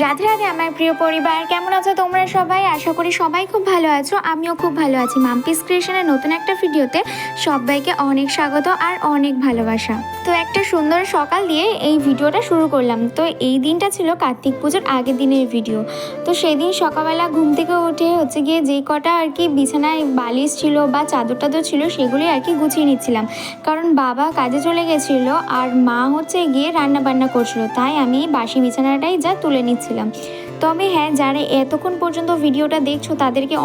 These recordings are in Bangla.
রাধে রাধে আমার প্রিয় পরিবার, কেমন আছো তোমরা সবাই? আশা করি সবাই খুব ভালো আছো। আমিও খুব ভালো আছি। মাম্পিস ক্রিয়েশনের নতুন একটা ভিডিওতে সবাইকে অনেক স্বাগত আর অনেক ভালোবাসা। তো একটা সুন্দর সকাল দিয়ে এই ভিডিওটা শুরু করলাম। তো এই দিনটা ছিল কার্তিক পুজোর আগের দিনের ভিডিও। তো সেই দিন সকালবেলা ঘুম থেকে উঠে গিয়ে যেই কটা বিছানায় বালিশ ছিল বা চাদর টাদর ছিল সেগুলোই গুছিয়ে নিচ্ছিলাম, কারণ বাবা কাজে চলে গেছিলো আর মা গিয়ে রান্না বান্না করছিল, তাই আমি বাসি বিছানাটাই যা তুলে নিচ্ছিলাম। তবে হ্যাঁ, যারা এতক্ষণ পর্যন্ত ভিডিওটা দেখছো তাদেরকে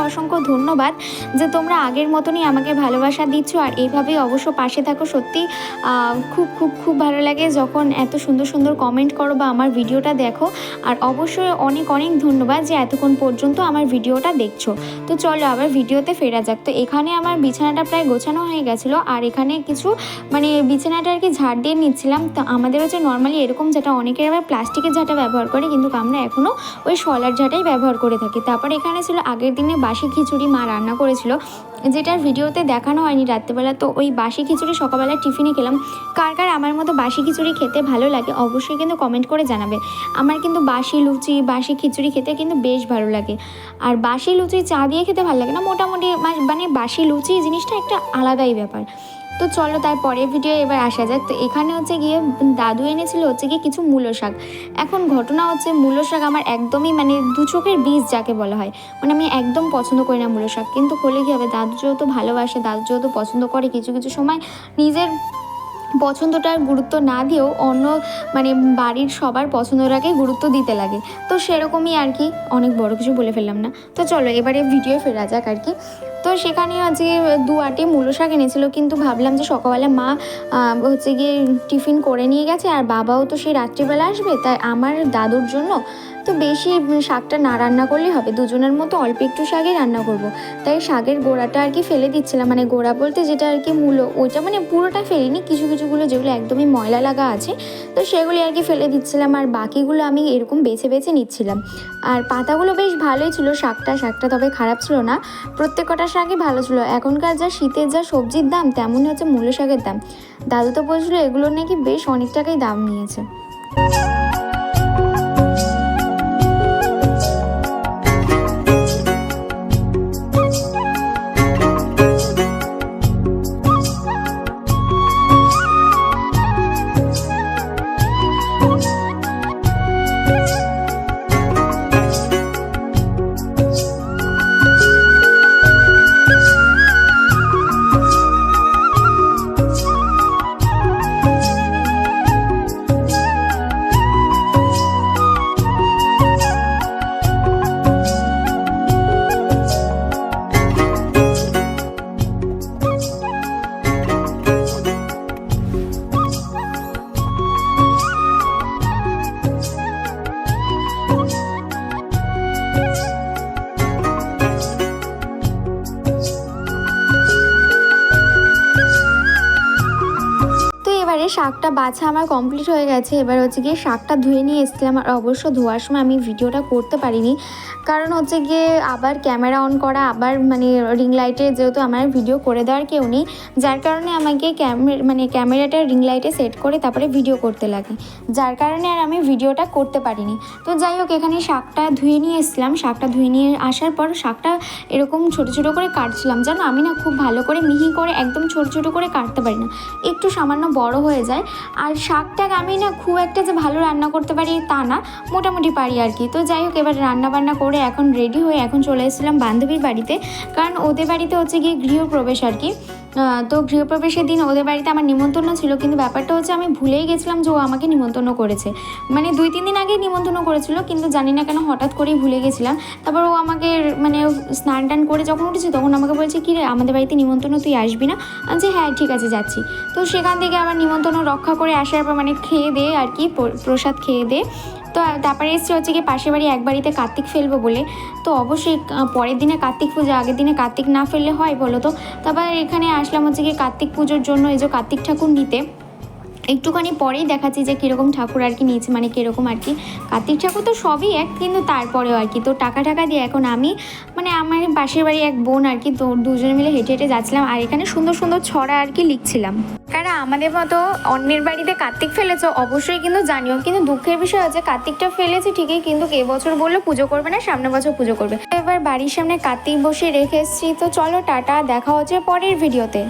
অসংখ্য ধন্যবাদ যে তোমরা আগের মতনই আমাকে ভালোবাসা দিচ্ছ আর এইভাবেই অবশ্য পাশে থাকো। সত্যি খুব খুব খুব ভালো লাগে যখন এত সুন্দর সুন্দর কমেন্ট করো বা আমার ভিডিওটা দেখো। আর অবশ্যই অনেক ধন্যবাদ যে এতক্ষণ পর্যন্ত আমার ভিডিওটা দেখছো। তো চলো আবার ভিডিওতে ফেরা যাক। তো এখানে আমার বিছানাটা প্রায় গোছানো হয়ে গেছিলো আর এখানে কিছু বিছানাটা ঝাড় দিয়ে নিচ্ছিলাম। তো আমাদের নর্মালি এরকম ঝাঁটা, অনেকের আবার প্লাস্টিকের ঝাঁটা ব্যবহার করে, কিন্তু আমরা এখনও ওই শলার ঝাঁটাই ব্যবহার করে থাকি। তারপর এখানে ছিল আগের দিনে বাসি খিচুড়ি মা রান্না করেছিল, যেটার ভিডিওতে দেখানো হয়নি রাত্রেবেলা। তো ওই বাসি খিচুড়ি সকালবেলা টিফিনে খেলাম। কার কার আমার মতো বাসি খিচুড়ি খেতে ভালো লাগে অবশ্যই কিন্তু কমেন্ট করে জানাবে। আমার কিন্তু বাসি লুচি বাসি খিচুড়ি খেতে কিন্তু বেশ ভালো লাগে। আর বাসি লুচি চা দিয়ে খেতে ভালো লাগে না, মোটামুটি বাসি লুচি জিনিসটা একটা আলাদাই ব্যাপার। তো চলো তার পরের ভিডিও এবার আসা যাক। তো এখানে গিয়ে দাদু এনেছিল গিয়ে কিছু মূলো শাক। এখন ঘটনা মূলো শাক আমার একদমই দু চোখের বীজ যাকে বলা হয়, আমি একদম পছন্দ করি না মূলো শাক। কিন্তু হলে কী হবে, দাদু যেহেতু ভালোবাসে, দাদু যেহেতু পছন্দ করে, কিছু কিছু সময় নিজের পছন্দটার গুরুত্ব না দিয়েও অন্য বাড়ির সবার পছন্দটাকে গুরুত্ব দিতে লাগে। তো সেরকমই অনেক বড় কিছু বলে ফেললাম না। তো চলো এবারে ভিডিও ফেরা যাক তো সেখানে দু আটি মূলো শাক এনেছিল, কিন্তু ভাবলাম যে সকালবেলা মা গিয়ে টিফিন করে নিয়ে গেছে আর বাবাও তো সেই রাত্রিবেলা আসবে, তাই আমার দাদুর জন্য তো বেশি শাকটা না রান্না করলেই হবে, দুজনের মতো অল্প একটু শাকই রান্না করব। তাই শাকের গোড়াটা ফেলে দিচ্ছিলাম, গোড়া বলতে যেটা মূলো, ওইটা পুরোটা ফেলিনি, কিছু কিছুগুলো যেগুলো একদমই ময়লা লাগা আছে তো সেগুলি ফেলে দিচ্ছিলাম, আর বাকিগুলো আমি এরকম বেছে বেছে নিচ্ছিলাম। আর পাতাগুলো বেশ ভালোই ছিল, শাকটা তবে খারাপ ছিল না, প্রত্যেক কটা শাকই ভালো ছিল। এখনকার যা শীতের যা সবজির দাম, তেমনই মূলো শাকের দাম। দাদু তো বলছিল এগুলোর নাকি বেশ অনেক টাকাই দাম নিয়েছে। শাকটা বাছা আমার কমপ্লিট হয়ে গেছে। এবার গিয়ে শাকটা ধুয়ে নিয়ে এসেছিলাম, আর অবশ্য ধোয়ার সময় আমি ভিডিওটা করতে পারিনি, কারণ গিয়ে আবার ক্যামেরা অন করা, আবার রিং লাইটে যেহেতু আমার ভিডিও করে দেওয়ার কেউ নেই, যার কারণে আমাকে ক্যামেরাটা রিং লাইটে সেট করে তারপরে ভিডিও করতে লাগে, যার কারণে আর আমি ভিডিওটা করতে পারিনি। তো যাই হোক, এখানে শাকটা ধুয়ে নিয়ে এসেছিলাম। শাকটা ধুয়ে নিয়ে আসার পর শাকটা এরকম ছোটো ছোটো করে কাটছিলাম। জানো, আমি না খুব ভালো করে মিহি করে একদম ছোটো ছোটো করে কাটতে পারি না, একটু সামান্য বড় হয়ে যায়। আর শাকটাকে আমি না খুব একটা যে ভালো রান্না করতে পারি তা না, মোটামুটি পারি তো যাই হোক, এবার রান্না বান্না করে এখন রেডি হয়ে এখন চলে এসেছিলাম বান্ধবীর বাড়িতে, কারণ ওদের বাড়িতে গিয়ে গৃহপ্রবেশ তো গৃহপ্রবেশের দিন ওদের বাড়িতে আমার নিমন্ত্রণ ছিল, কিন্তু ব্যাপারটা আমি ভুলেই গেছিলাম যে ও আমাকে নিমন্ত্রণ করেছে। 2-3 দিন আগে নিমন্ত্রণ করেছিল, কিন্তু জানি না কেন হঠাৎ করেই ভুলে গেছিলাম। তারপর ও আমাকে স্নান টান করে যখন উঠেছি তখন আমাকে বলছে, কী রে আমাদের বাড়িতে নিমন্ত্রণ, তুই আসবি না? যে হ্যাঁ ঠিক আছে যাচ্ছি। তো সেখান থেকে আবার নিমন্ত্রণ রক্ষা করে আসার পর খেয়ে দিয়ে প্রসাদ খেয়ে দিয়ে তো তারপরে এসছে গিয়ে পাশের বাড়ি এক বাড়িতে কার্তিক ফেলবো বলে। তো অবশ্যই পরের দিনে কার্তিক পুজো, আগের দিনে কার্তিক না ফেললে হয় বলো তো? তারপর এখানে আসলাম গিয়ে কার্তিক পুজোর জন্য এই যে কার্তিক ঠাকুর নিতে। একটুখানি পরেই দেখাচ্ছি যে কীরকম ঠাকুর নিয়েছি, কীরকম কার্তিক ঠাকুর তো সবই এক, কিন্তু তারপরেও তো টাকা দিয়ে এখন আমি আমার পাশের বাড়ি এক বোন তো দুজনে মিলে হেঁটে হেঁটে যাচ্ছিলাম, আর এখানে সুন্দর সুন্দর ছড়া লিখছিলাম। কারা আমাদের মতো অন্যের বাড়িতে কার্তিক ফেলেছো অবশ্যই কিন্তু জানিও। কিন্তু দুঃখের বিষয় হচ্ছে কার্তিকটা ফেলেছি ঠিকই, কিন্তু এবছর বললো পুজো করবে না, সামনের বছর পুজো করবে। এবার বাড়ির সামনে কার্তিক বসে রেখে এসেছি। তো চলো টাটা, দেখা হচ্ছে পরের ভিডিওতে।